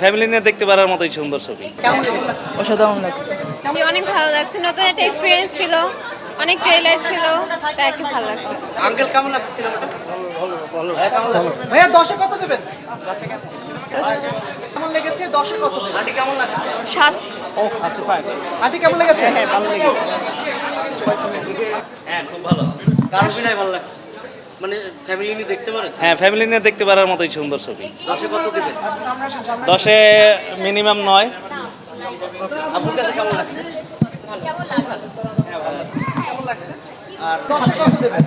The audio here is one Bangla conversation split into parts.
ফ্যামিলি নিয়ে দেখতে পারার মতোই সুন্দর ছবি। অসাধারণ লাগছে। অনেক ভালো লাগছে, নতুন একটা এক্সপিরিয়েন্স ছিল, অনেক ট্রেলার ছিল, তাই একটু ভালো লাগছে। আঙ্কেল কেমন লাগছে সিনেমাটা? ভাইয়া 10 কত দেবেন? কেমন লেগেছে? 10 কত দেবেন? আন্টি কেমন লাগছে? 7। ও আচ্ছা ফাইন। আন্টি কেমন লেগেছে? হ্যাঁ ভালো লেগেছে। হ্যাঁ খুব ভালো। কার অভিনয় ভালো লাগছে? মানে ফ্যামিলি নিয়ে দেখতে পারে? হ্যাঁ, ফ্যামিলি নিয়ে দেখতে পারার মতোই সুন্দর ছবি। 10 কত দিবেন? 10-এ মিনিমাম 9। আপুর কাছে কেমন লাগছে? কেমন লাগছে? আর 10 কত দেবেন?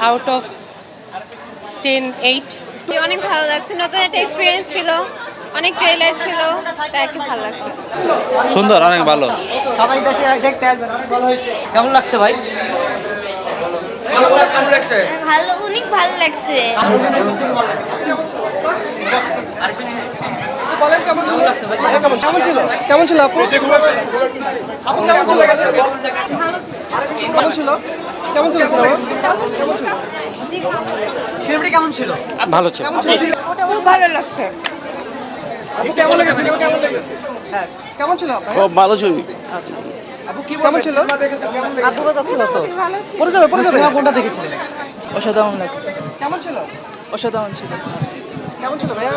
Out of 10, 8। অনেক ভালো লাগছে, নতুন একটা এক্সপিরিয়েন্স ছিল, অনেক ট্রেলার ছিল, তাই একটু ভালো লাগছে। সুন্দর, অনেক ভালো। সবাই দেশে দেখতে আসবেন, অনেক ভালো হয়েছে। কেমন লাগছে ভাই? কেমন লাগছে? ভালো, অনেক ভালো লাগছে। বলেন কেমন ছিল? ভাইয়া কেমন ছিল? কেমন ছিল আপু? আপু কেমন ছিল? কেমন ছিল? কেমন ছিল সিনেমা? কেমন ছিল? সিনেমাটা কেমন ছিল? ভালো ছিল। কেমন ছিল? খুব ভালো লাগছে। আপু কেমন লেগেছে? কেমন লেগেছে? হ্যাঁ কেমন ছিল ভাইয়া? খুব ভালো ছবি। আচ্ছা আপু কি কেমন ছিল? আসলে যাচ্ছে না তো। পড়ে যাবে। কোনটা দেখেছিলেন? অসাধারণ লাগছে। কেমন ছিল? অসাধারণ ছিল। কেমন ছিল ভাইয়া?